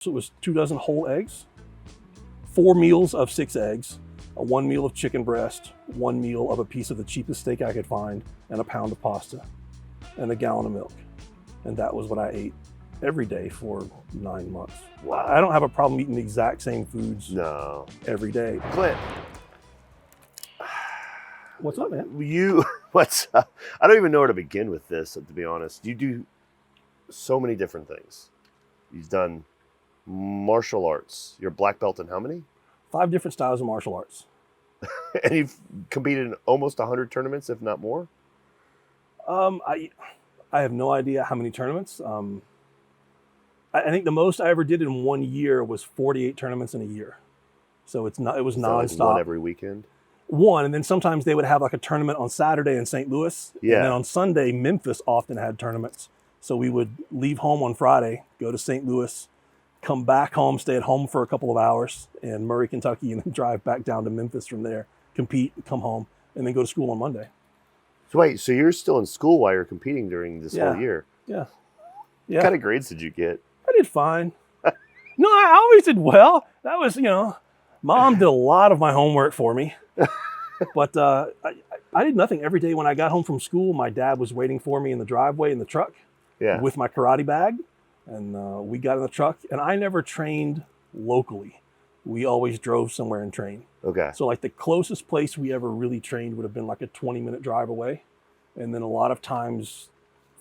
So it was 2 dozen whole eggs, 4 meals of 6 eggs, 1 meal of chicken breast, 1 meal of a piece of the cheapest steak I could find, and a pound of pasta, and a gallon of milk. And that was what I ate every day for 9 months. Wow. I don't have a problem eating the exact same foods No. every day. Clint, What's up, man? What's up? I don't even know where to begin with this, to be honest. You do so many different things. You've done martial arts. You're a black belt in how many? 5 different styles of martial arts. And you've competed in almost 100 tournaments, if not more? I have no idea how many tournaments. I think the most I ever did in 1 year was 48 tournaments in a year. So it was nonstop. Like one every weekend? One, and then sometimes they would have like a tournament on Saturday in St. Louis. Yeah. And then on Sunday, Memphis often had tournaments. So we would leave home on Friday, go to St. Louis, come back home, stay at home for a couple of hours in Murray, Kentucky, and then drive back down to Memphis from there, compete, come home, and then go to school on Monday. So wait, so you're still in school while you're competing during this whole year? Yeah. What kind of grades did you get? I did fine. No, I always did well. That was, Mom did a lot of my homework for me. But I did nothing. Every day when I got home from school, my dad was waiting for me in the driveway in the truck with my karate bag. And we got in the truck. And I never trained locally. We always drove somewhere and trained. Okay. So like the closest place we ever really trained would have been like a 20-minute drive away. And then a lot of times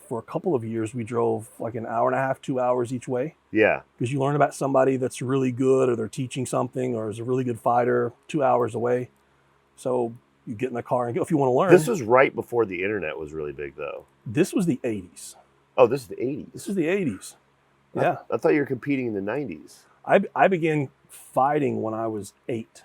for a couple of years, we drove like an hour and a half, 2 hours each way. Yeah. Because you learn about somebody that's really good or they're teaching something or is a really good fighter 2 hours away. So you get in the car and go if you want to learn. This was right before the internet was really big, though. This was the 80s. Oh, this is the 80s. This is the 80s. Yeah. I thought you were competing in the 90s. I began fighting when I was 8.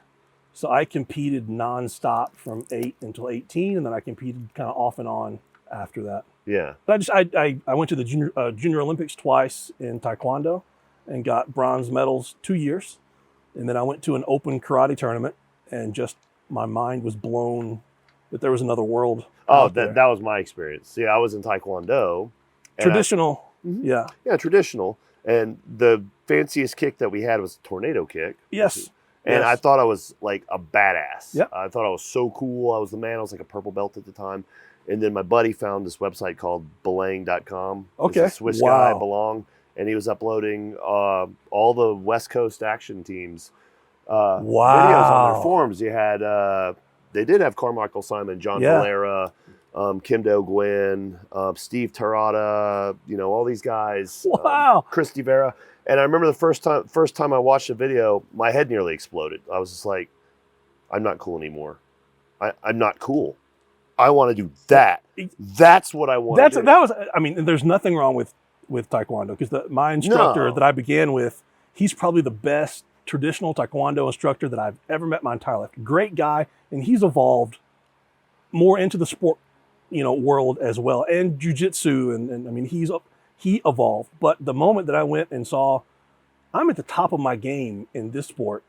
So I competed nonstop from 8 until 18, and then I competed kind of off and on after that. Yeah. But I went to the Junior Olympics twice in Taekwondo and got bronze medals 2 years. And then I went to an open karate tournament and just my mind was blown that there was another world. Oh, that was my experience. See, I was in Taekwondo. Traditional. Yeah. Yeah, traditional. And the fanciest kick that we had was a tornado kick. Yes. And I thought I was like a badass. Yep. I thought I was so cool. I was the man. I was like a purple belt at the time. And then my buddy found this website called belang.com. Okay. This Swiss guy, Belang. And he was uploading all the West Coast action teams videos on their forums. You had, they did have Carmichael Simon, John Valera, Kim Do-Gwyn, Steve Terada, all these guys. Wow. Christy Vera. And I remember the first time I watched the video, my head nearly exploded. I was just like, I'm not cool anymore. I'm not cool. I want to do that. That's what I want to do. There's nothing wrong with Taekwondo because my instructor that I began with, he's probably the best traditional Taekwondo instructor that I've ever met my entire life. Great guy. And he's evolved more into the sport, world as well. And jiu-jitsu. And he evolved. But the moment that I went and saw, I'm at the top of my game in this sport.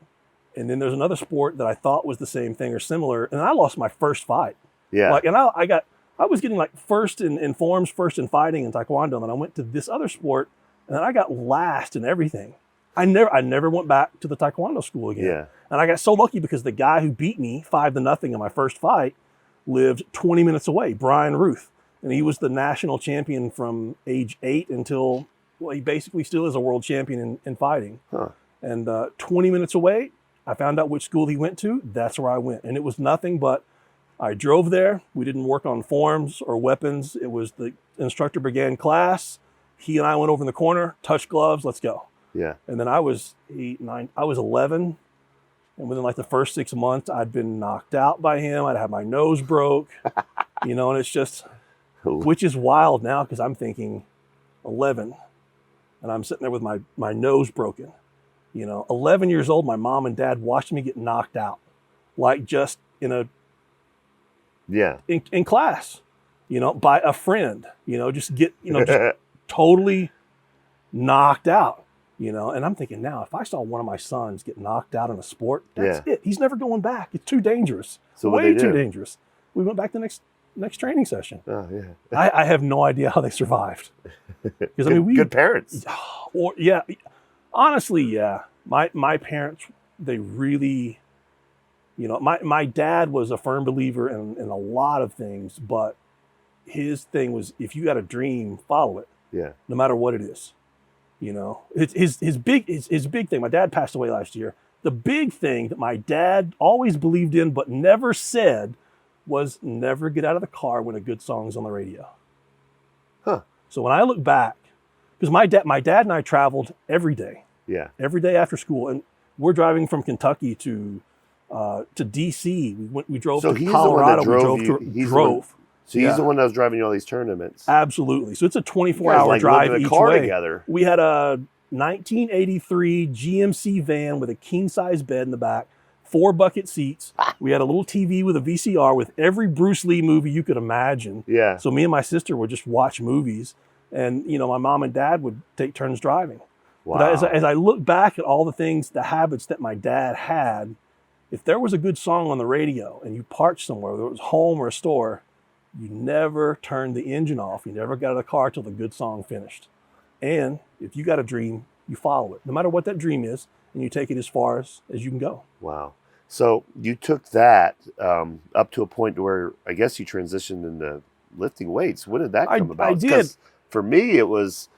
And then there's another sport that I thought was the same thing or similar. And I lost my first fight. Yeah. I was getting like first in forms, first in fighting in Taekwondo. And then I went to this other sport and then I got last in everything. I never went back to the Taekwondo school again. Yeah. And I got so lucky because the guy who beat me 5-0 in my first fight lived 20 minutes away, Brian Ruth. And he was the national champion from age 8 until, he basically still is a world champion in fighting. Huh. And 20 minutes away, I found out which school he went to. That's where I went. And it was nothing but I drove there. We didn't work on forms or weapons. It was the instructor began class. He and I went over in the corner, touched gloves, let's go. Yeah. And then I was 8, 9, I was 11. And within like the first 6 months, I'd been knocked out by him. I'd had my nose broke, and it's just, which is wild now because I'm thinking 11 and I'm sitting there with my nose broken. 11 years old, my mom and dad watched me get knocked out, like just in class, by a friend, just totally knocked out, and I'm thinking now, if I saw one of my sons get knocked out in a sport, that's it. He's never going back. It's too dangerous. So way too dangerous. We went back the next training session. Oh, yeah. I have no idea how they survived. Because good parents. Honestly, yeah. My parents, they really, my dad was a firm believer in a lot of things, but his thing was if you got a dream, follow it. Yeah. No matter what it is. His big thing. My dad passed away last year. The big thing that my dad always believed in but never said was never get out of the car when a good song's on the radio. Huh. So when I look back, because my dad and I traveled every day. Yeah. Every day after school, and we're driving from Kentucky to D.C. We drove to Colorado. So he's the one that was driving you all these tournaments. Absolutely. So it's a 24-hour drive each way. Together. We had a 1983 GMC van with a king-size bed in the back, 4 bucket seats. We had a little TV with a VCR with every Bruce Lee movie you could imagine. Yeah. So me and my sister would just watch movies, and my mom and dad would take turns driving. Wow. But as I look back at all the habits that my dad had, if there was a good song on the radio and you parked somewhere, whether it was home or a store, you never turned the engine off. You never got out of the car till the good song finished. And if you got a dream, you follow it, no matter what that dream is, and you take it as far as you can go. Wow. So you took that up to a point where I guess you transitioned into lifting weights. When did that come about? I did. For me, it was,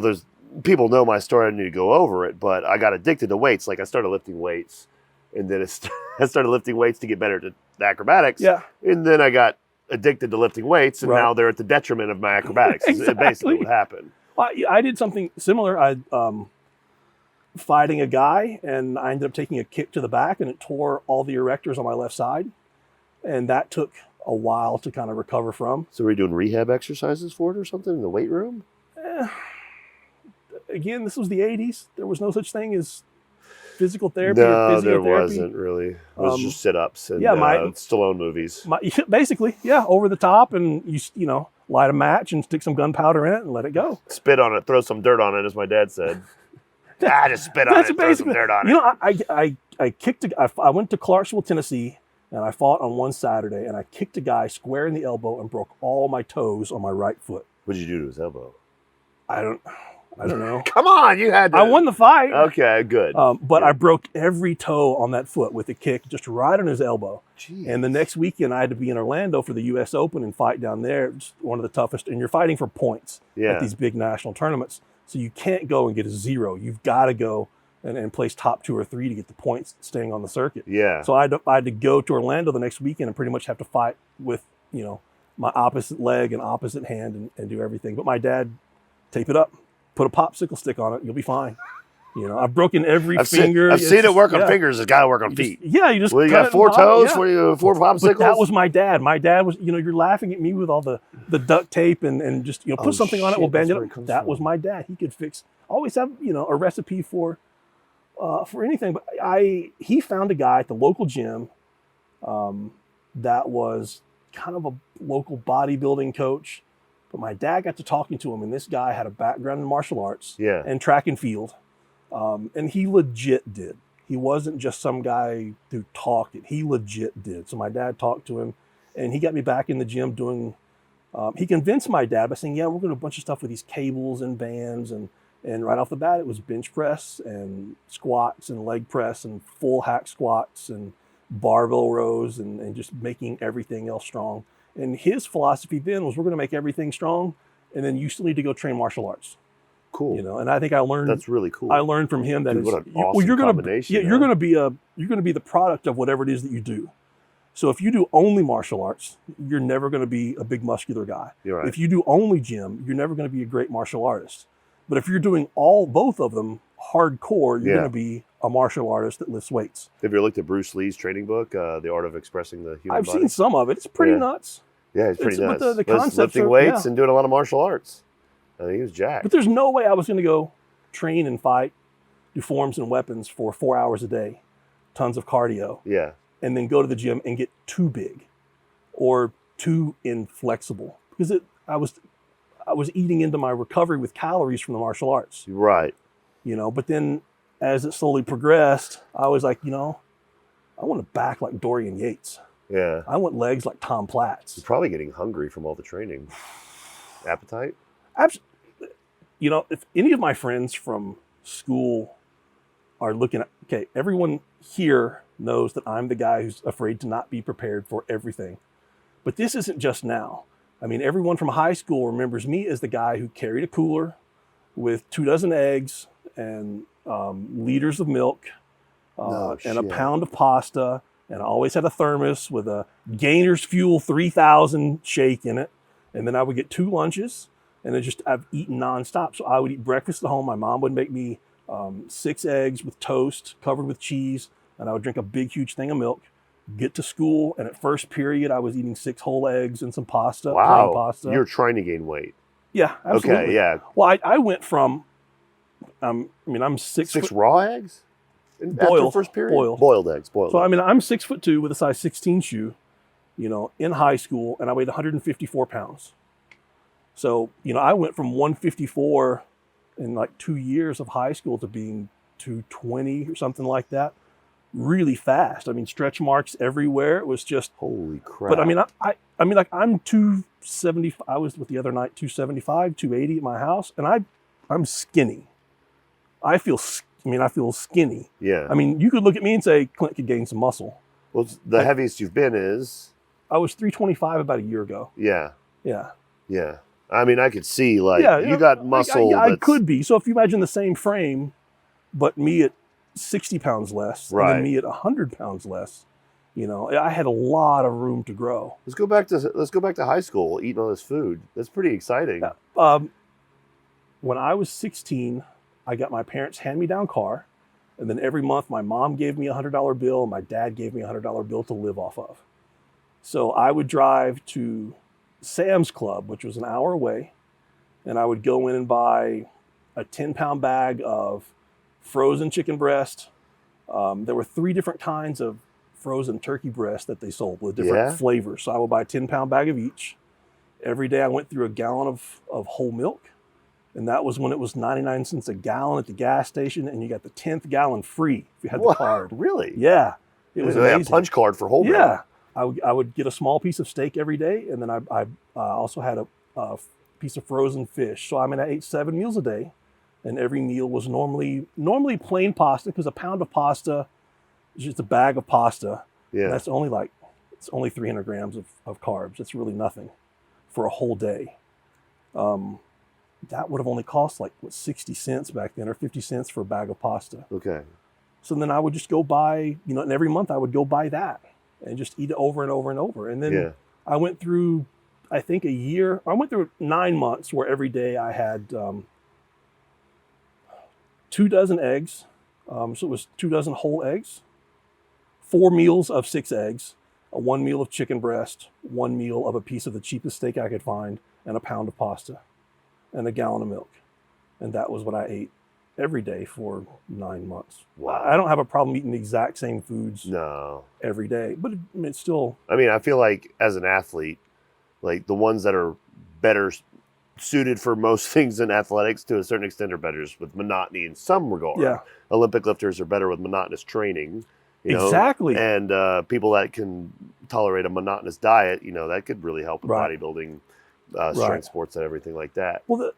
there's people know my story. I need to go over it, but I got addicted to weights. Like I started lifting weights, and then I started lifting weights to get better at acrobatics. Yeah. And then I got addicted to lifting weights, and Right. now they're at the detriment of my acrobatics. Exactly. It's basically what happened. I did something similar. I fighting a guy, and I ended up taking a kick to the back, and it tore all the erectors on my left side, and that took a while to kind of recover from. So were you doing rehab exercises for it or something in the weight room? Again, this was the 80s. There was no such thing as physical therapy No, or physiotherapy. there wasn't really. It was just sit-ups and Stallone movies. Basically, over the top, and you light a match and stick some gunpowder in it and let it go. Spit on it, throw some dirt on it, as my dad said. Just spit on it, throw some dirt on it. I kicked I went to Clarksville, Tennessee, and I fought on one Saturday, and I kicked a guy square in the elbow and broke all my toes on my right foot. What did you do to his elbow? I don't know. Come on, you had to. I won the fight. Okay, good. But I broke every toe on that foot with a kick just right on his elbow. Jeez. And the next weekend, I had to be in Orlando for the U.S. Open and fight down there. It's one of the toughest. And you're fighting for points at these big national tournaments. So you can't go and get a 0. You've got to go and place top 2 or 3 to get the points staying on the circuit. Yeah. So I had to go to Orlando the next weekend and pretty much have to fight with, my opposite leg and opposite hand and do everything. But my dad, tape it up, put a popsicle stick on it, you'll be fine. I've broken every finger. I've seen it work on fingers. It's got to work on feet. You just you got 4 toes, 4 popsicles. But that was my dad. My dad was, you're laughing at me with all the duct tape and just, put something on it, we'll bend it up. That was my dad. He could fix, always have, a recipe for anything. But he found a guy at the local gym that was kind of a local bodybuilding coach. But my dad got to talking to him, and this guy had a background in martial arts and track and field. And he legit did. He wasn't just some guy who talked it. He legit did. So my dad talked to him, and he got me back in the gym doing, he convinced my dad by saying, we're going to do a bunch of stuff with these cables and bands. And right off the bat, it was bench press and squats and leg press and full hack squats and barbell rows and just making everything else strong. And his philosophy then was, we're going to make everything strong, and then you still need to go train martial arts. Cool. And I think I learned. That's really cool. I learned from him that Dude, what an awesome combination. You're going to be the product of whatever it is that you do. So if you do only martial arts, you're never going to be a big muscular guy. You're right. If you do only gym, you're never going to be a great martial artist. But if you're doing both of them hardcore, you're going to be a martial artist that lifts weights. Have you ever looked at Bruce Lee's training book, The Art of Expressing the Human Body? I've seen some of it. It's pretty nuts. Yeah, it's pretty nuts. But the concepts lifting weights and doing a lot of martial arts. I think he was jacked. But there's no way I was going to go train and fight, do forms and weapons for 4 hours a day, tons of cardio, and then go to the gym and get too big or too inflexible, because I was eating into my recovery with calories from the martial arts. Right. But then as it slowly progressed, I was like, I want a back like Dorian Yates. Yeah. I want legs like Tom Platz. You're probably getting hungry from all the training. Appetite? If any of my friends from school are looking at, okay, everyone here knows that I'm the guy who's afraid to not be prepared for everything. But this isn't just now. I mean, everyone from high school remembers me as the guy who carried a cooler with 2 dozen eggs and liters of milk and a pound of pasta. And I always had a thermos with a Gainer's Fuel 3000 shake in it. And then I would get 2 lunches, and then I've eaten nonstop. So I would eat breakfast at home. My mom would make me 6 eggs with toast covered with cheese, and I would drink a big, huge thing of milk. Get to school, and at first period, I was eating 6 whole eggs and some pasta. Wow, pasta. You're trying to gain weight. Yeah, absolutely. Okay, yeah. Well, I went from, I'm 6 raw eggs? Boiled. After first period? Boiled. Boiled eggs. So, I'm 6'2" with a size 16 shoe, in high school, and I weighed 154 pounds. So, I went from 154 in like 2 years of high school to being 220 or something like that. Really fast. I mean, stretch marks everywhere. It was just holy crap. But I'm 270. I was with the other night 275, 280 at my house, and I'm skinny. I feel skinny. Yeah. I mean, you could look at me and say Clint could gain some muscle. Well, the heaviest you've been is? I was 325 about a year ago. Yeah. Yeah. Yeah. I mean, I could see you got muscle. I could be. So if you imagine the same frame, but me at 60 pounds less, right, and then me at 100 pounds less, I had a lot of room to grow. Let's go back to high school, eating all this food. That's pretty exciting. Yeah. When I was 16, I got my parents' hand-me-down car, and then every month my mom gave me a $100 bill, and my dad gave me a $100 bill to live off of. So I would drive to Sam's Club, which was an hour away, and I would go in and buy a 10-pound bag of frozen chicken breast. There were 3 different kinds of frozen turkey breast that they sold with different flavors. So I would buy a 10-pound bag of each. Every day I went through a gallon of whole milk. And that was when it was 99 cents a gallon at the gas station, and you got the 10th gallon free if you had the card. Really? Yeah. It was amazing. A punch card for whole milk. Yeah. I would get a small piece of steak every day, and then I also had a piece of frozen fish. So I ate 7 meals a day, and every meal was normally plain pasta, because a pound of pasta is just a bag of pasta. Yeah. That's it's only 300 grams of carbs. It's really nothing for a whole day. That would have only cost 60 cents back then, or 50 cents for a bag of pasta. Okay. So then I would just go buy, and every month I would go buy that and just eat it over and over and over. And then I went through, I think I went through 9 months where every day I had 2 dozen eggs. So it was 2 dozen whole eggs, 4 meals of 6 eggs, 1 meal of chicken breast, 1 meal of a piece of the cheapest steak I could find, and a pound of pasta, and a gallon of milk. And that was what I ate every day for 9 months. Wow. I don't have a problem eating the exact same foods every day, but it's still... I mean, I feel like as an athlete, the ones that are better suited for most things in athletics to a certain extent are better with monotony in some regard. Yeah. Olympic lifters are better with monotonous training. Exactly. And people that can tolerate a monotonous diet, that could really help with bodybuilding, strength sports, and everything like that. Well,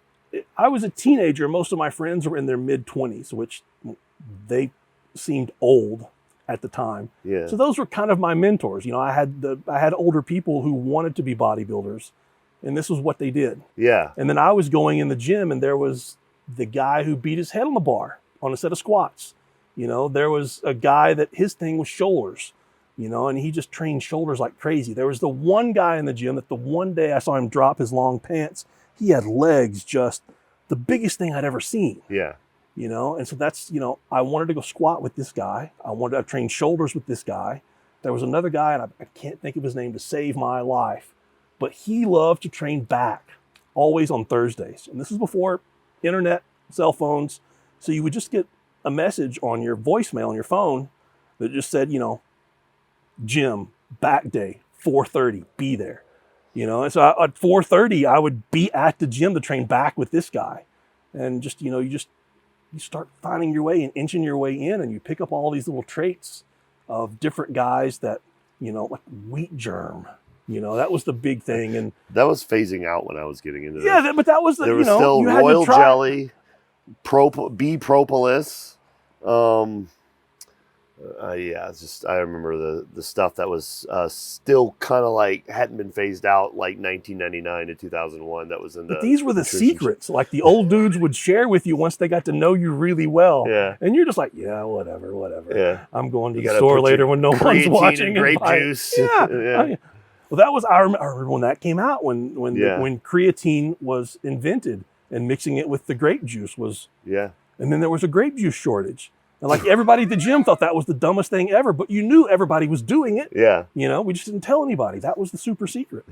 I was a teenager. Most of my friends were in their mid-20s, which they seemed old at the time. Yeah. So those were kind of my mentors. I had older people who wanted to be bodybuilders, and this was what they did. Yeah. And then I was going in the gym, and there was the guy who beat his head on the bar on a set of squats. There was a guy that his thing was shoulders, and he just trained shoulders like crazy. There was the one guy in the gym that the one day I saw him drop his long pants, he had legs just the biggest thing I'd ever seen. Yeah. And so that's, I wanted to go squat with this guy. I wanted to train shoulders with this guy. There was another guy, and I can't think of his name to save my life, but he loved to train back, always on Thursdays. And this is before internet, cell phones. So you would just get a message on your voicemail on your phone that just said, gym, back day, 4:30, be there. And so at 4:30, I would be at the gym to train back with this guy. And just, you start finding your way and inching your way in, and you pick up all these little traits of different guys that, like wheat germ, that was the big thing. And that was phasing out when I was getting into this. Yeah, but that was there was still royal jelly. bee propolis. Yeah, it's just I remember the stuff that was still kind of like hadn't been phased out like 1999 to 2001. That was in But these were the secrets, like the old dudes would share with you once they got to know you really well. Yeah, and you're just like, yeah, whatever. Yeah, I'm going to the store later when no one's watching. And grape juice. Yeah. Well, that was I remember when that came out when creatine was invented and mixing it with the grape juice was. Yeah. And then there was a grape juice shortage. And like everybody at the gym thought that was the dumbest thing ever, but you knew everybody was doing it. Yeah. We just didn't tell anybody. That was the super secret.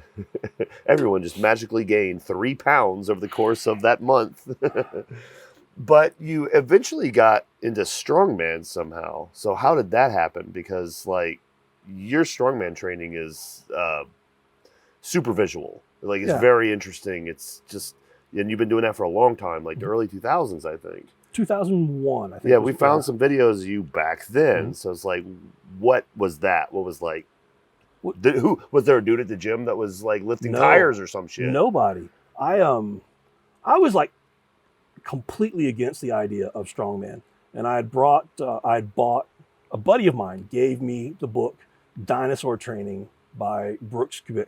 Everyone just magically gained 3 pounds over the course of that month. But you eventually got into strongman somehow. So how did that happen? Because like your strongman training is super visual. Like it's very interesting. It's just, and you've been doing that for a long time, like the early 2000s, I think. 2001, I think. Yeah, we found some videos of you back then. Mm-hmm. So it's like, what was that? What was like, who was there a dude at the gym that was like lifting tires or some shit? Nobody. I was like completely against the idea of strongman. And I'd bought, a buddy of mine gave me the book Dinosaur Training by Brooks Kubik,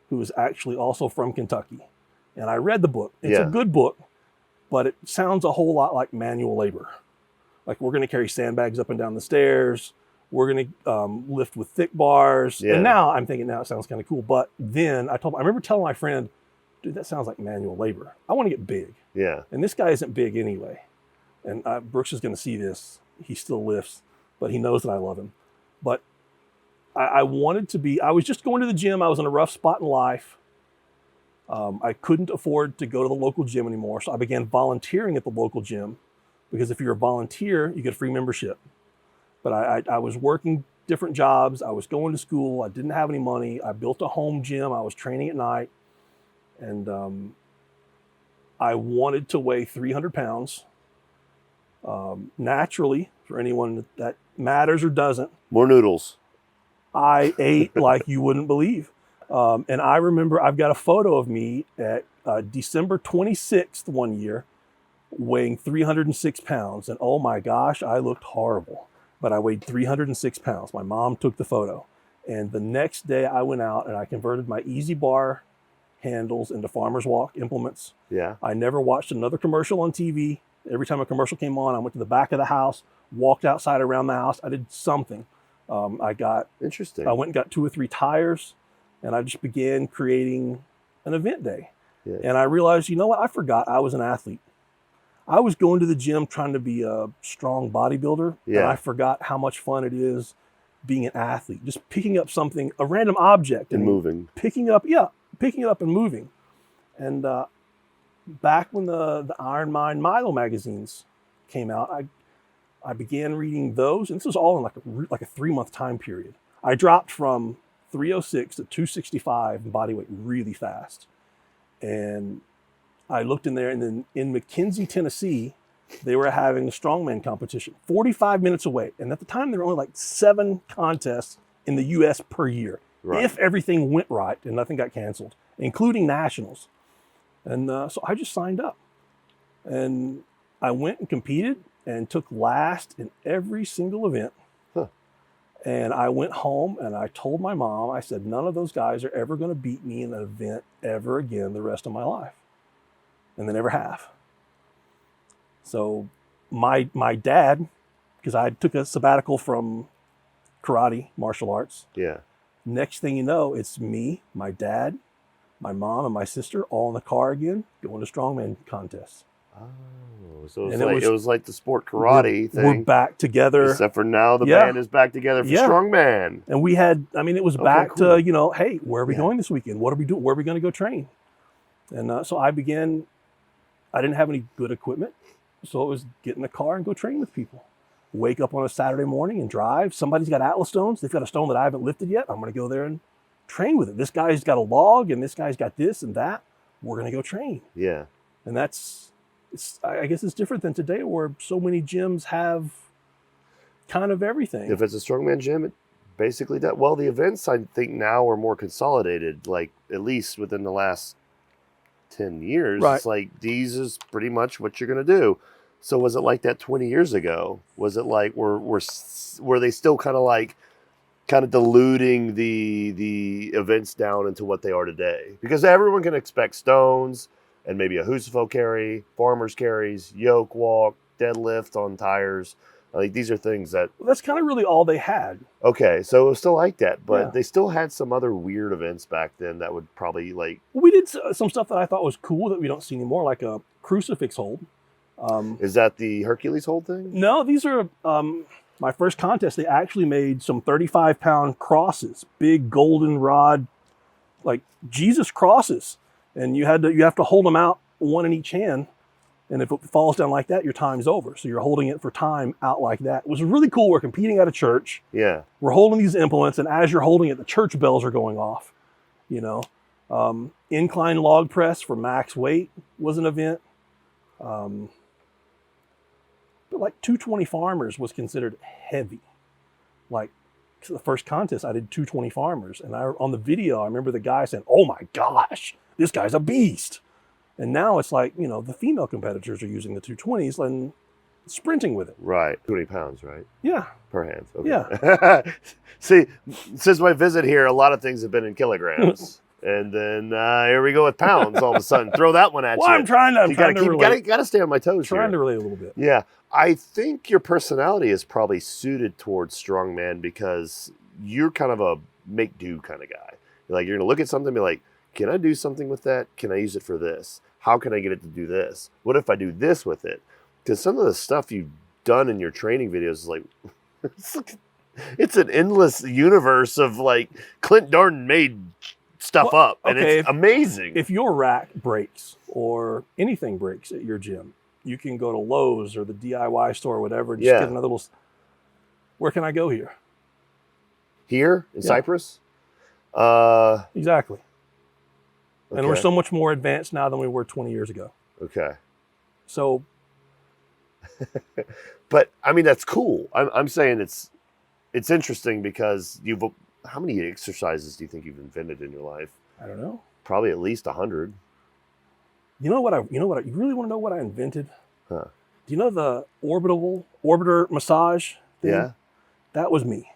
who is actually also from Kentucky. And I read the book. It's a good book. But it sounds a whole lot like manual labor. Like we're going to carry sandbags up and down the stairs. We're going to lift with thick bars. Yeah. And now I'm thinking, now it sounds kind of cool. But then I remember telling my friend, dude, that sounds like manual labor. I want to get big. Yeah. And this guy isn't big anyway. And Brooks is going to see this. He still lifts, but he knows that I love him. But I wanted to be, I was just going to the gym. I was in a rough spot in life. I couldn't afford to go to the local gym anymore, so I began volunteering at the local gym because if you're a volunteer, you get a free membership. But I was working different jobs. I was going to school. I didn't have any money. I built a home gym. I was training at night. And I wanted to weigh 300 pounds. Naturally, for anyone that matters or doesn't. More noodles. I ate like you wouldn't believe. And I remember I've got a photo of me at December 26th one year, weighing 306 pounds. And oh my gosh, I looked horrible, but I weighed 306 pounds. My mom took the photo. And the next day I went out and I converted my Easy Bar handles into Farmer's Walk implements. Yeah. I never watched another commercial on TV. Every time a commercial came on, I went to the back of the house, walked outside around the house. I did something. Interesting. I went and got 2 or 3 tires. And I just began creating an event day. Yeah. And I realized, you know what? I forgot I was an athlete. I was going to the gym trying to be a strong bodybuilder. Yeah. And I forgot how much fun it is being an athlete. Just picking up something, a random object. And moving. Picking it up and moving. And back when the Iron Mind Milo magazines came out, I began reading those. And this was all in like a 3-month time period. I dropped from 306 to 265 in body weight really fast. And I looked in there, and then in McKenzie, Tennessee, they were having a strongman competition 45 minutes away. And at the time, there were only like 7 contests in the US per year. Right. If everything went right and nothing got canceled, including nationals. And so I just signed up. And I went and competed and took last in every single event. And I went home and I told my mom, I said, none of those guys are ever going to beat me in an event ever again the rest of my life. And they never have. So my dad, because I took a sabbatical from karate, martial arts. Yeah. Next thing you know, it's me, my dad, my mom, and my sister all in the car again, going to strongman contests. Oh, so it was like the sport karate thing. We're back together. Except for now the band is back together for Strongman. And we had, it was back to, hey, where are we going this weekend? What are we doing? Where are we going to go train? And so I didn't have any good equipment. So it was get in the car and go train with people. Wake up on a Saturday morning and drive. Somebody's got Atlas stones. They've got a stone that I haven't lifted yet. I'm going to go there and train with it. This guy's got a log and this guy's got this and that. We're going to go train. Yeah. And I guess it's different than today where so many gyms have kind of everything. If it's a strongman gym, it basically does. Well, the events I think now are more consolidated, like at least within the last 10 years. Right. It's like, these is pretty much what you're going to do. So was it like that 20 years ago? Was it like, were they still kind of diluting the events down into what they are today? Because everyone can expect stones and maybe a Husafo carry, farmer's carries, yoke walk, deadlift on tires. Like, these are things that... Well, that's kind of really all they had. Okay, so it was still like that, but Yeah. they still had some other weird events back then that would probably like... Well, we did some stuff that I thought was cool that we don't see anymore, like a crucifix hold. Is that the Hercules hold thing? No, these are my first contest. They actually made some 35-pound crosses, big golden rod, like Jesus crosses, and you have to hold them out, one in each hand, and if it falls down like that, your time's over. So you're holding it for time out like that. It was really cool. We're competing at a church. Yeah. We're holding these implements, and as you're holding it, the church bells are going off. You know, incline log press for max weight was an event. But like 220 farmers was considered heavy. Like, the first contest, I did 220 farmers. And on the video, I remember the guy saying, "Oh my gosh, this guy's a beast." And now it's like, you know, the female competitors are using the 220s and sprinting with it. Right. 20 pounds, right? Yeah. Per hand. Okay. Yeah. See, since my visit here, a lot of things have been in kilograms. And then here we go with pounds all of a sudden. Throw that one at Well, you. I'm trying to relate. Gotta stay on my toes Trying here. to relate a little bit. Yeah. I think your personality is probably suited towards strongman because you're kind of a make-do kind of guy. Like, you're going to look at something and be like, can I do something with that? Can I use it for this? How can I get it to do this? What if I do this with it? Because some of the stuff you've done in your training videos is like, it's an endless universe of like Clint Darden made stuff up, and okay, it's amazing. If your rack breaks or anything breaks at your gym, you can go to Lowe's or the DIY store or whatever and just get another little... Where can I go here? Here in Cyprus? Exactly. Okay. And we're so much more advanced now than we were 20 years ago. Okay. So... But, I mean, that's cool. I'm saying it's interesting because how many exercises do you think you've invented in your life? I don't know. Probably at least 100. You really want to know what I invented? Huh. Do you know the orbiter massage thing? Yeah. That was me.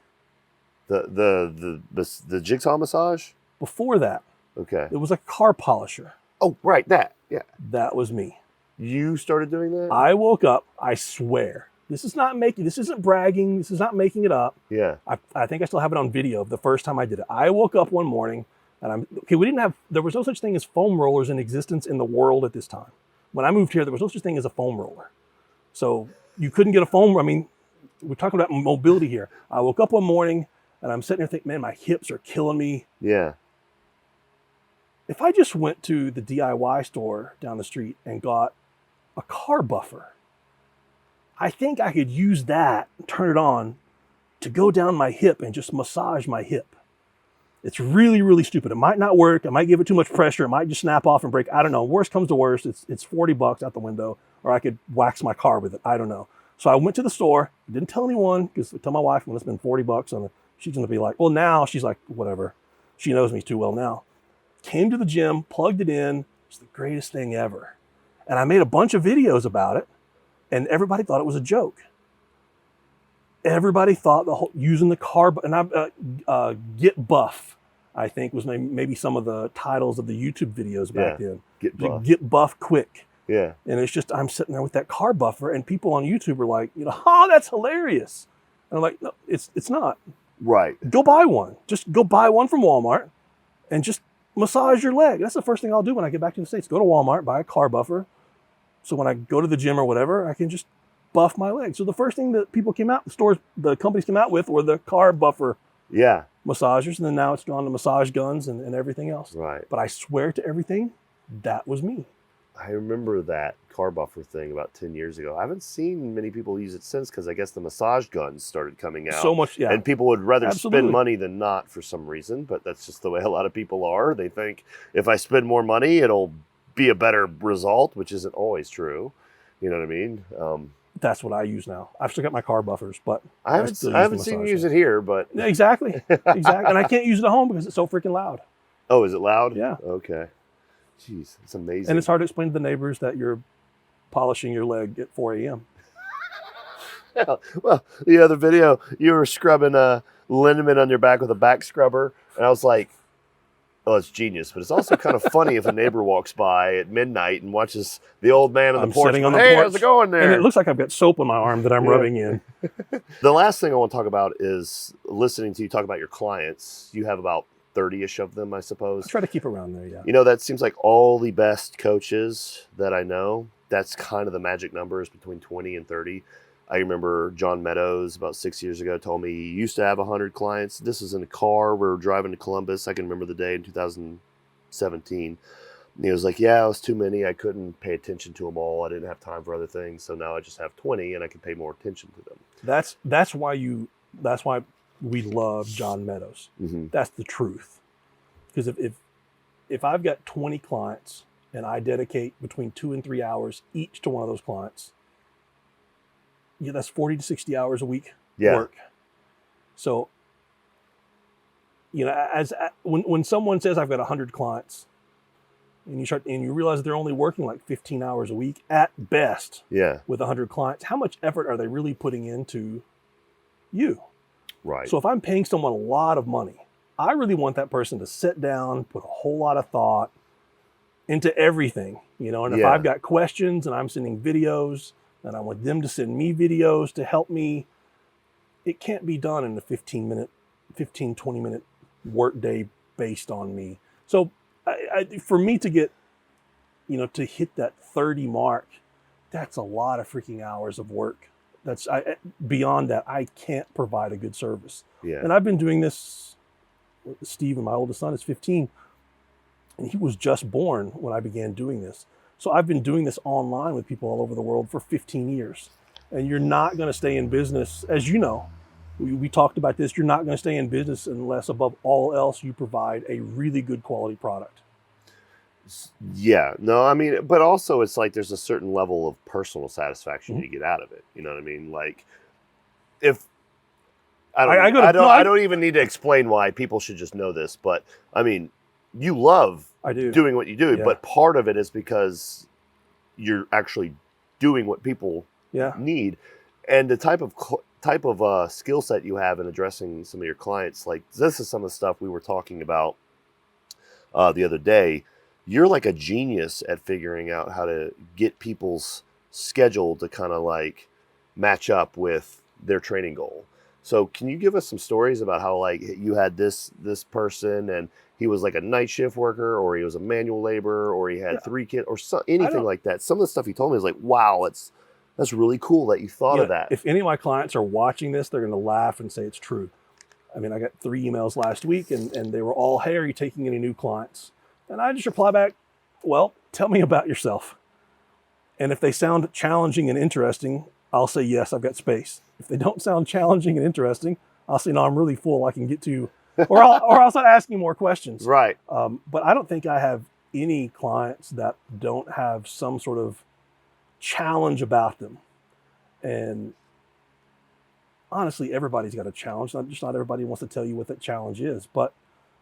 The jigsaw massage? Before that, okay, it was a car polisher. Oh, right, that. Yeah. That was me. You started doing that? I woke up, I swear. This isn't bragging, this is not making it up. Yeah. I think I still have it on video of the first time I did it. I woke up one morning and there was no such thing as foam rollers in existence in the world at this time. When I moved here, there was no such thing as a foam roller. So you couldn't get a foam, we're talking about mobility here. I woke up one morning and I'm sitting there thinking, man, my hips are killing me. Yeah. If I just went to the DIY store down the street and got a car buffer, I think I could use that, turn it on, to go down my hip and just massage my hip. It's really, really stupid. It might not work. I might give it too much pressure. It might just snap off and break. I don't know. Worst comes to worst, it's $40 out the window, or I could wax my car with it. I don't know. So I went to the store. Didn't tell anyone, because I tell my wife I'm going to spend $40 on it. She's going to be like, well, now she's like, whatever. She knows me too well now. Came to the gym, plugged it in. It's the greatest thing ever. And I made a bunch of videos about it, and everybody thought it was a joke. Everybody thought using the car, and Get Buff, I think, was maybe some of the titles of the YouTube videos back then. Get Buff quick. Yeah. And it's just, I'm sitting there with that car buffer, and people on YouTube are like, oh, that's hilarious. And I'm like, no, it's not. Right. Go buy one. Just go buy one from Walmart and just massage your leg. That's the first thing I'll do when I get back to the States. Go to Walmart, buy a car buffer. So when I go to the gym or whatever, I can just buff my leg. So the first thing that the companies came out with were the car buffer massagers. And then now it's gone to massage guns and everything else. Right. But I swear to everything, that was me. I remember that car buffer thing about 10 years ago. I haven't seen many people use it since because I guess the massage guns started coming out. So much, yeah. And people would rather Absolutely. spend money than not for some reason, but that's just the way a lot of people are. They think if I spend more money, it'll be a better result, which isn't always true. You know what I mean? That's what I use now. I've still got my car buffers, but I haven't seen you use it here, but... Exactly. And I can't use it at home because it's so freaking loud. Oh, is it loud? Yeah. Okay. Jeez, it's amazing. And it's hard to explain to the neighbors that you're polishing your leg at 4 a.m. Well, the other video, you were scrubbing a liniment on your back with a back scrubber, and I was like, oh, it's genius. But it's also kind of funny if a neighbor walks by at midnight and watches the old man on the porch. Sitting on the hey, porch, how's it going there? And it looks like I've got soap on my arm that I'm rubbing in. The last thing I want to talk about is listening to you talk about your clients. You have about 30-ish of them, I suppose. I try to keep around there, yeah. You know, that seems like all the best coaches that I know, that's kind of the magic number is between 20 and 30. I remember John Meadows about 6 years ago told me he used to have 100 clients. This was in a car. We were driving to Columbus. I can remember the day in 2017. And he was like, yeah, it was too many. I couldn't pay attention to them all. I didn't have time for other things. So now I just have 20 and I can pay more attention to them. That's why we love John Meadows. Mm-hmm. That's the truth. Because if I've got 20 clients and I dedicate between 2 and 3 hours each to one of those clients, yeah, that's 40 to 60 hours a week work. So, you know, when someone says I've got 100 clients, and you realize they're only working like 15 hours a week at best. Yeah. With 100 clients, how much effort are they really putting into you? Right. So if I'm paying someone a lot of money, I really want that person to sit down, put a whole lot of thought into everything, you know. And if I've got questions and I'm sending videos, and I want them to send me videos to help me, it can't be done in a 15, 20 minute work day based on me. So for me to get, you know, to hit that 30 mark, that's a lot of freaking hours of work. Beyond that, I can't provide a good service. Yeah. And I've been doing this, Steve, my oldest son is 15, and he was just born when I began doing this. So I've been doing this online with people all over the world for 15 years. And you're not going to stay in business, as you know, we talked about this, you're not going to stay in business unless above all else you provide a really good quality product. Yeah, no, I mean, but also it's like there's a certain level of personal satisfaction you get out of it. You know what I mean? Like, if I don't even need to explain why people should just know this, but I mean, you love doing what you do, but part of it is because you're actually doing what people need, and the type of skill set you have in addressing some of your clients. Like, this is some of the stuff we were talking about the other day. You're like a genius at figuring out how to get people's schedule to kind of like match up with their training goal. So can you give us some stories about how like you had this person and he was like a night shift worker, or he was a manual laborer, or he had 3 kids, or anything like that? Some of the stuff he told me is like, wow, that's really cool that you thought of that. If any of my clients are watching this, they're going to laugh and say it's true. I mean, I got 3 emails last week and they were all, hey, are you taking any new clients? And I just reply back, well, tell me about yourself. And if they sound challenging and interesting, I'll say, yes, I've got space. If they don't sound challenging and interesting, I'll say, no, I'm really full. I can get to, or I'll start asking more questions. Right. But I don't think I have any clients that don't have some sort of challenge about them. And honestly, everybody's got a challenge. Not everybody wants to tell you what that challenge is. But,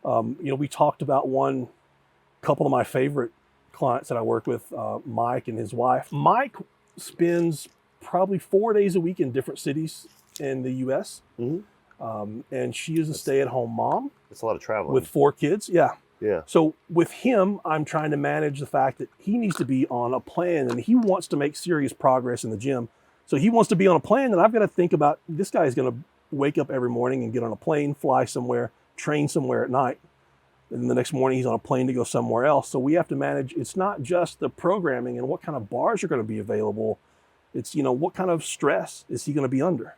you know, we talked about one couple of my favorite clients that I work with, Mike and his wife. Mike spends probably 4 days a week in different cities in the U.S. Mm-hmm. And she is a stay-at-home mom. It's a lot of traveling. With 4 kids, yeah. Yeah. So with him, I'm trying to manage the fact that he needs to be on a plan and he wants to make serious progress in the gym. So he wants to be on a plan, and I've got to think about, this guy is going to wake up every morning and get on a plane, fly somewhere, train somewhere at night. And the next morning he's on a plane to go somewhere else. So we have to manage, it's not just the programming and what kind of bars are going to be available. It's, you know, what kind of stress is he going to be under?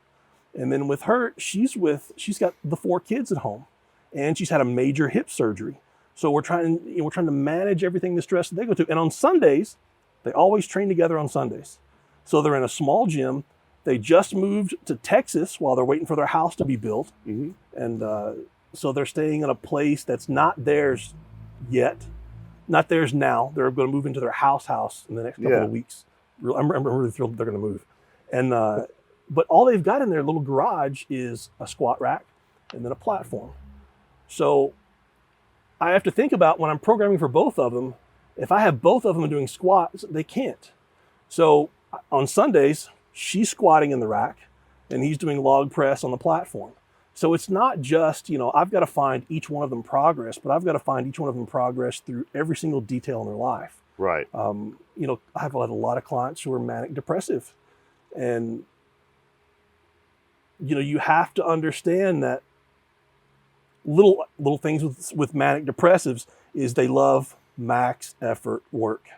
And then with her, she's got the 4 kids at home, and she's had a major hip surgery. So we're trying to manage everything, the stress that they go to. And on Sundays, they always train together on Sundays. So they're in a small gym. They just moved to Texas while they're waiting for their house to be built. Mm-hmm. And so they're staying in a place that's not theirs yet, not theirs now. They're going to move into their house in the next couple of weeks. I'm really thrilled they're going to move. And but all they've got in their little garage is a squat rack and then a platform. So I have to think about, when I'm programming for both of them, If I have both of them doing squats, they can't. So on Sundays, she's squatting in the rack and he's doing log press on the platform. So it's not just, I've got to find each one of them progress, but I've got to find each one of them progress through every single detail in their life. Right. I've had a lot of clients who are manic depressive, and, you have to understand that little things with manic depressives is they love max effort work,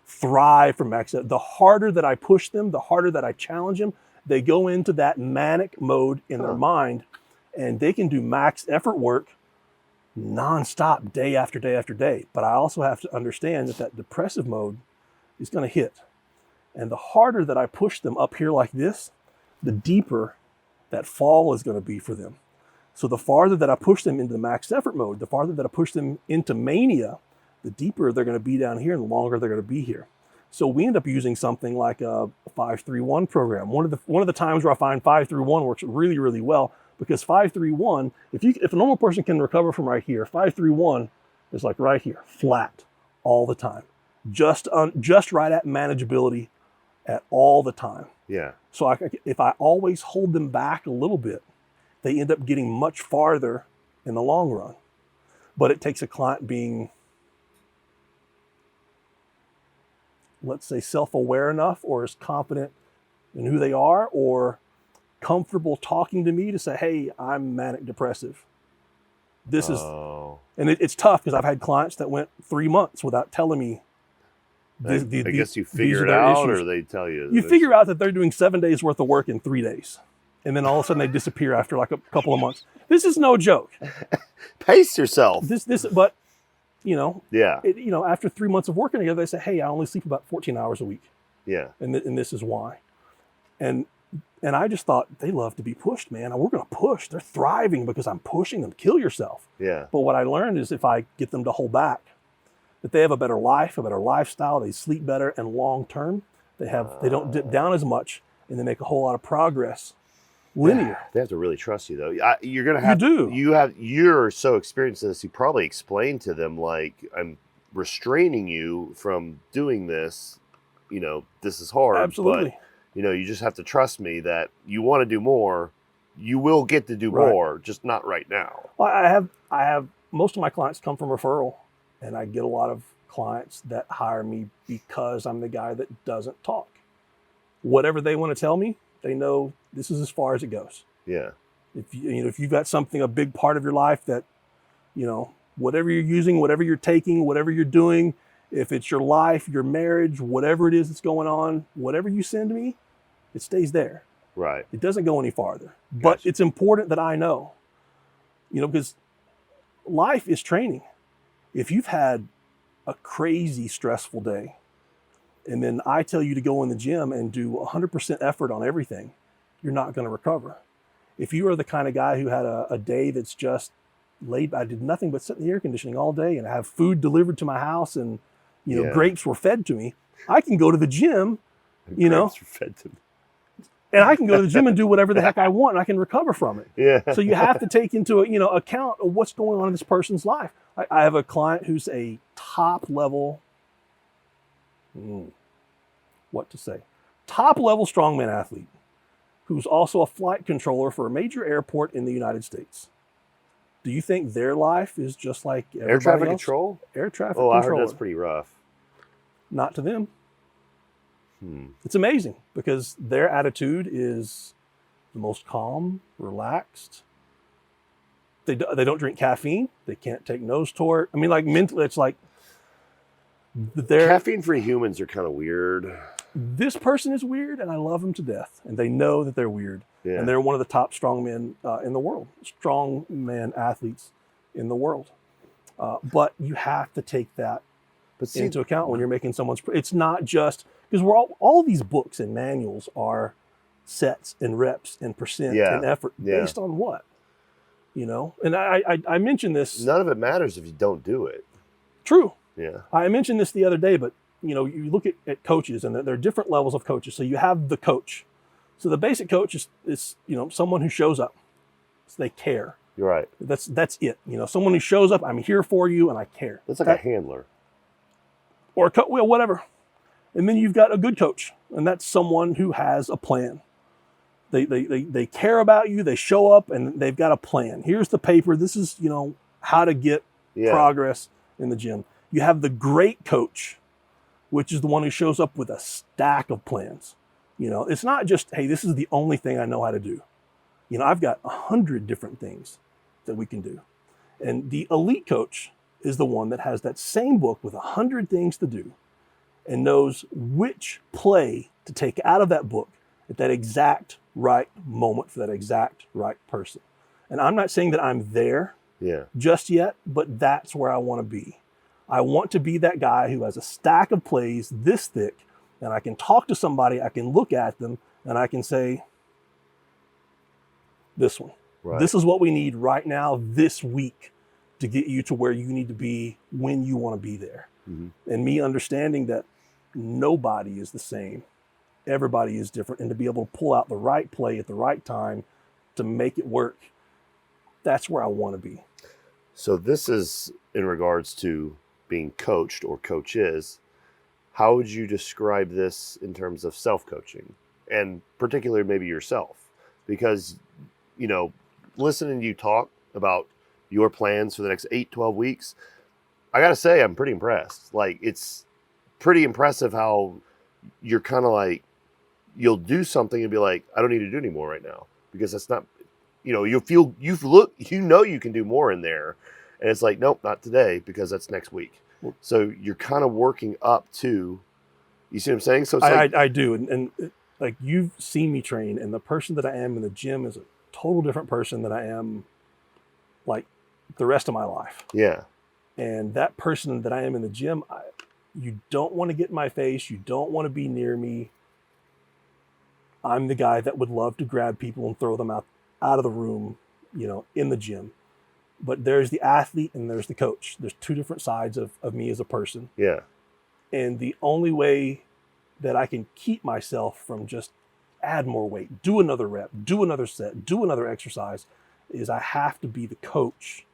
thrive for max effort. The harder that I push them, the harder that I challenge them, they go into that manic mode in their mind, and they can do max effort work nonstop, day after day after day. But I also have to understand that depressive mode is going to hit. And the harder that I push them up here like this, the deeper that fall is going to be for them. So the farther that I push them into the max effort mode, the farther that I push them into mania, the deeper they're going to be down here and the longer they're going to be here. So we end up using something like a 5-3-1 program. One of the times where I find 5-3-1 works really, really well, because 5-3-1, if a normal person can recover from right here, 5-3-1 is like right here, flat all the time, just right at manageability at all the time. Yeah. So if I always hold them back a little bit, they end up getting much farther in the long run. But it takes a client being, let's say, self-aware enough, or is confident in who they are, or comfortable talking to me to say, hey, I'm manic depressive. This is, and it's tough because I've had clients that went 3 months without telling me. I guess you figure it out, or they tell you. You figure out that they're doing 7 days worth of work in 3 days. And then all of a sudden they disappear after like a couple of months. This is no joke. Pace yourself. But yeah. After 3 months of working together, they say, hey, I only sleep about 14 hours a week. Yeah. And this is why. And I just thought, they love to be pushed, man. And we're going to push. They're thriving because I'm pushing them. Kill yourself. Yeah. But what I learned is if I get them to hold back, that they have a better life, a better lifestyle, they sleep better, and long term, they don't dip down as much, and they make a whole lot of progress. Linear. They have to really trust you, though. You're gonna have. You do. You're so experienced in this. You probably explain to them, like, I'm restraining you from doing this. This is hard. Absolutely. But, you just have to trust me that you want to do more. You will get to do more, just not right now. Well, I have most of my clients come from referral, and I get a lot of clients that hire me because I'm the guy that doesn't talk. Whatever they want to tell me, they know this is as far as it goes. Yeah. If you've got something, a big part of your life that, whatever you're using, whatever you're taking, whatever you're doing, if it's your life, your marriage, whatever it is that's going on, whatever you send me, it stays there. Right. It doesn't go any farther. But it's important that I know, because life is training. If you've had a crazy stressful day, and then I tell you to go in the gym and do 100% effort on everything, you're not going to recover. If you are the kind of guy who had a day that's just laid, I did nothing but sit in the air conditioning all day and have food delivered to my house, and grapes were fed to me, I can go to the gym, Grapes were fed to me. and I can go to the gym and do whatever the heck I want, and I can recover from it. Yeah. So you have to take into account of what's going on in this person's life. I have a client who's a top level, top level strongman athlete, who's also a flight controller for a major airport in the United States. Do you think their life is just like everybody Air traffic else? control? Air traffic controller. controller. I heard that's pretty rough. Not to them. It's amazing because their attitude is the most calm, relaxed. They don't drink caffeine. They can't take nose tort. I mean, like mentally, it's like caffeine-free humans are kind of weird. This person is weird, and I love them to death. And they know that they're weird. Yeah. And they're one of the top strongmen in the world, strongman athletes in the world. But you have to take that into account when you're making someone's. It's not just because all these books and manuals are sets and reps and percent and effort based on what, And I mentioned this. None of it matters if you don't do it. True. Yeah. I mentioned this the other day, but you look at coaches, and there are different levels of coaches. So you have the coach. So the basic coach is someone who shows up. So they care. You're right. That's it. Someone who shows up, I'm here for you, and I care. That's like a handler. or well, whatever. And then you've got a good coach, and that's someone who has a plan. They care about you. They show up and they've got a plan. Here's the paper. This is, how to get progress in the gym. You have the great coach, which is the one who shows up with a stack of plans. It's not just, hey, this is the only thing I know how to do. I've got 100 different things that we can do. And the elite coach is the one that has that same book with 100 things to do and knows which play to take out of that book at that exact right moment for that exact right person. And I'm not saying that I'm there just yet, but that's where I want to be. I want to be that guy who has a stack of plays this thick, and I can talk to somebody, I can look at them, and I can say, this one. Right. This is what we need right now, this week, to get you to where you need to be when you want to be there. Mm-hmm. And me understanding that nobody is the same. Everybody is different. And to be able to pull out the right play at the right time to make it work, that's where I want to be. So this is in regards to being coached or coaches. How would you describe this in terms of self-coaching and particularly maybe yourself? Because, listening to you talk about your plans for the next 8-12 weeks, I got to say, I'm pretty impressed. Like, it's pretty impressive how you're kind of like, you'll do something and be like, I don't need to do any more right now because that's not, you can do more in there. And it's like, nope, not today because that's next week. So you're kind of working up to, you see what I'm saying? So it's I do. And like, you've seen me train, and the person that I am in the gym is a total different person than I am like the rest of my life. Yeah. And that person that I am in the gym, you don't want to get in my face. You don't want to be near me. I'm the guy that would love to grab people and throw them out of the room, in the gym. But there's the athlete and there's the coach. There's two different sides of me as a person. Yeah. And the only way that I can keep myself from just add more weight, do another rep, do another set, do another exercise, is I have to be the coach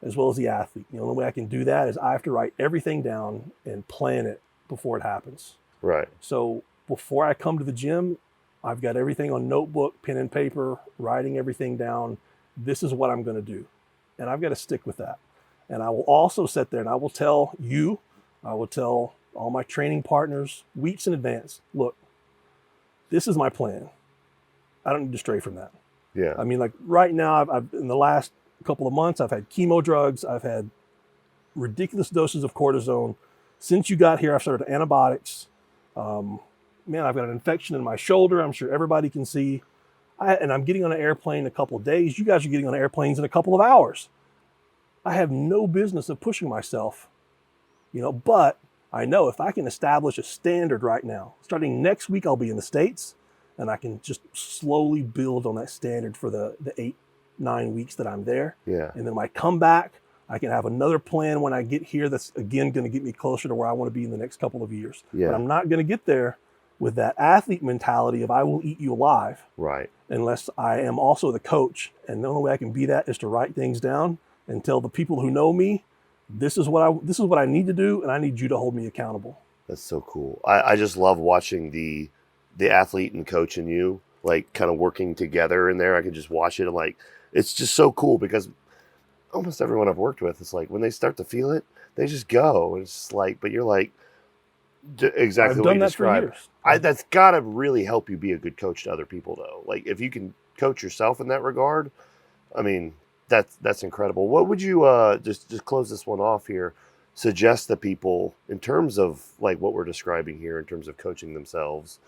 as well as the athlete. The only way I can do that is I have to write everything down and plan it before it happens. Right. So before I come to the gym, I've got everything on notebook, pen and paper, writing everything down. This is what I'm going to do. And I've got to stick with that. And I will also sit there and I will tell you, I will tell all my training partners weeks in advance, look, this is my plan. I don't need to stray from that. Yeah. I mean, like right now, I've in the last couple of months, I've had chemo drugs. I've had ridiculous doses of cortisone. Since you got here, I've started antibiotics. I've got an infection in my shoulder. I'm sure everybody can see. And I'm getting on an airplane in a couple of days. You guys are getting on airplanes in a couple of hours. I have no business of pushing myself, but I know if I can establish a standard right now, starting next week, I'll be in the States, and I can just slowly build on that standard for the 8-9 weeks that I'm there. Yeah. And then when I come back, I can have another plan when I get here that's, again, going to get me closer to where I want to be in the next couple of years. Yeah. But I'm not going to get there with that athlete mentality of I will eat you alive. Right. Unless I am also the coach. And the only way I can be that is to write things down and tell the people who know me, this is what I need to do, and I need you to hold me accountable. That's so cool. I just love watching the athlete and coach and you, like, kind of working together in there. I can just watch it, and like, it's just so cool because almost everyone I've worked with, it's like when they start to feel it, they just go. And it's just like, but you're like, exactly I've what done you that described. for years. That's got to really help you be a good coach to other people, though. Like, if you can coach yourself in that regard, I mean, that's incredible. What would you just close this one off here? Suggest that people, in terms of like what we're describing here, in terms of coaching themselves,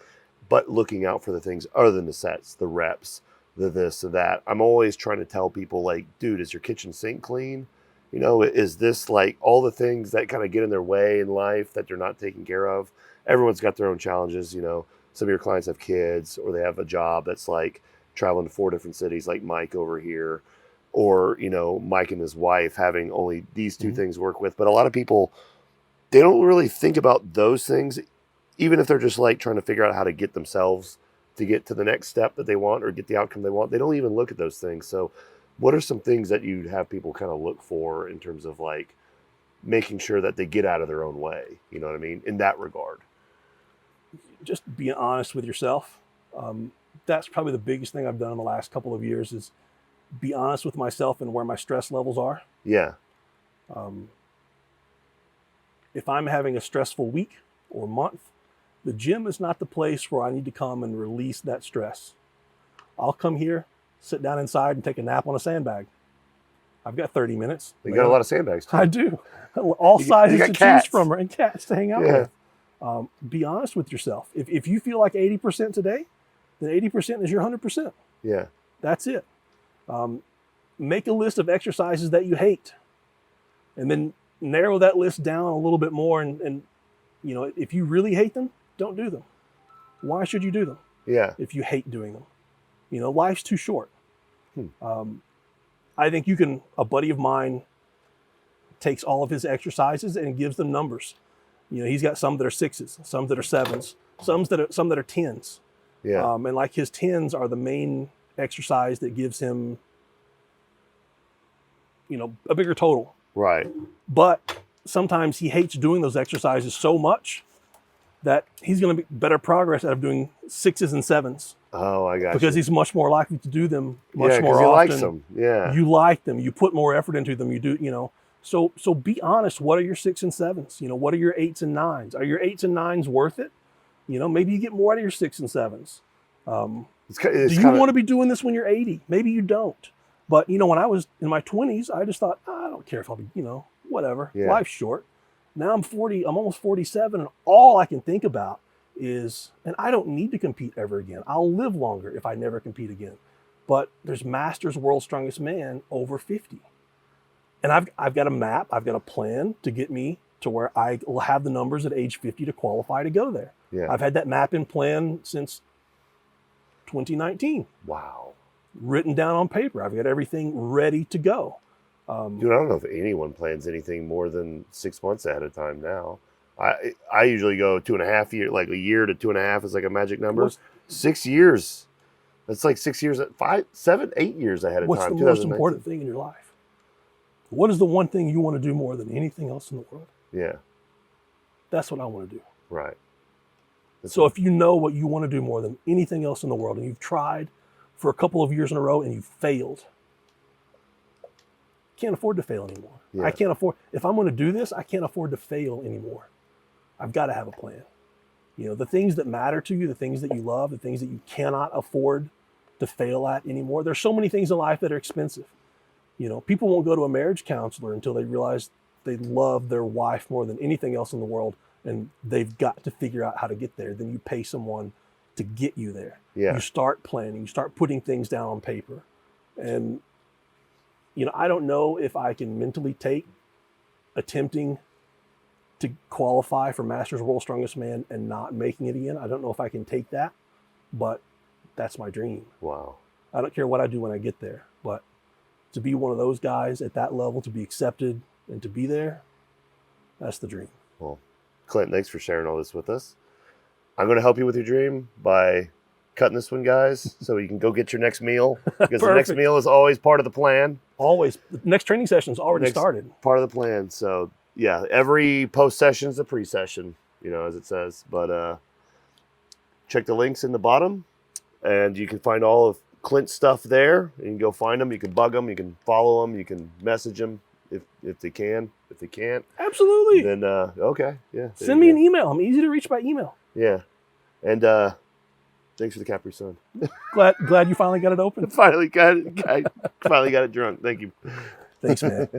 but looking out for the things other than the sets, the reps, the this, the that. I'm always trying to tell people, like, dude, is your kitchen sink clean? Is this like all the things that kind of get in their way in life that they're not taking care of? Everyone's got their own challenges. Some of your clients have kids, or they have a job that's like traveling to 4 different cities, like Mike over here, or, Mike and his wife having only these 2 things to work with. But a lot of people, they don't really think about those things, even if they're just like trying to figure out how to get themselves to get to the next step that they want or get the outcome they want. They don't even look at those things. So what are some things that you'd have people kind of look for in terms of like making sure that they get out of their own way. You know what I mean? In that regard. Just being honest with yourself. That's probably the biggest thing I've done in the last couple of years is be honest with myself and where my stress levels are. Yeah. If I'm having a stressful week or month, the gym is not the place where I need to come and release that stress. I'll come here, sit down inside and take a nap on a sandbag. I've got 30 minutes. You got a lot of sandbags too. I do. All sizes to cats. choose from and cats to hang out with. Be honest with yourself. If you feel like 80% today, then 80% is your 100%. Yeah. That's it. Make a list of exercises that you hate and then narrow that list down a little bit more. And you know, if you really hate them, don't do them. Why should you do them? Yeah. If you hate doing them, you know, life's too short. I think a buddy of mine takes all of his exercises and gives them numbers. You know, he's got some that are 6s, some that are 7s, some that are 10s. Yeah. And like his 10s are the main exercise that gives him, you know, a bigger total. Right. But sometimes he hates doing those exercises so much that he's going to be better progress out of doing 6s and 7s. Oh, I got because you. he's much more likely to do them much more he often. likes them. Yeah. You like them. You put more effort into them. You do, you know. So be honest. What are your 6s and 7s? You know, what are your 8s and 9s? Are your 8s and 9s worth it? You know, maybe you get more out of your 6s and 7s. Do you want to be doing this when you're 80? Maybe you don't. But, you know, when I was in my 20s, I just thought, I don't care if I'll be, you know, whatever. Yeah. Life's short. Now I'm 40, I'm almost 47, and all I can think about is, and I don't need to compete ever again. I'll live longer if I never compete again. But there's Masters World's Strongest Man over 50. And I've got a map, I've got a plan to get me to where I will have the numbers at age 50 to qualify to go there. Yeah. I've had that map in plan since 2019. Wow. Written down on paper. I've got everything ready to go. Dude, I don't know if anyone plans anything more than 6 months at a time now. I usually go 2.5 years, like a year to 2.5 is like a magic number. 6 years. That's like 6 years, 5, 7, 8 years ahead of what's time. What's the most important thing in your life? What is the one thing you want to do more than anything else in the world? Yeah. That's what I want to do. Right. So if you know what you want to do more than anything else in the world and you've tried for a couple of years in a row and you failed, can't afford to fail anymore. Yeah. I can't afford, if I'm going to do this, I can't afford to fail anymore. I've got to have a plan. You know, the things that matter to you, the things that you love, the things that you cannot afford to fail at anymore. There's so many things in life that are expensive. You know, people won't go to a marriage counselor until they realize they love their wife more than anything else in the world, and they've got to figure out how to get there. Then you pay someone to get you there. Yeah. You start planning, you start putting things down on paper. And, you know, I don't know if I can mentally take attempting to qualify for Masters World's Strongest Man and not making it again. I don't know if I can take that, but that's my dream. Wow. I don't care what I do when I get there, but to be one of those guys at that level, to be accepted and to be there, that's the dream. Well, Clint, thanks for sharing all this with us. I'm going to help you with your dream by cutting this one, guys, so you can go get your next meal, because the next meal is always part of the plan. Always. The next training session's already started. Part of the plan. So, yeah, every post-session is a pre-session, you know, as it says. But check the links in the bottom, and you can find all of Clint's stuff there. You can go find them. You can bug them. You can follow them. You can message them if they can. If they can't, absolutely. Then okay, yeah. Send me an email. I'm easy to reach by email. Yeah, and thanks for the Capri Sun. glad you finally got it open. finally got it drunk. Thank you. Thanks, man.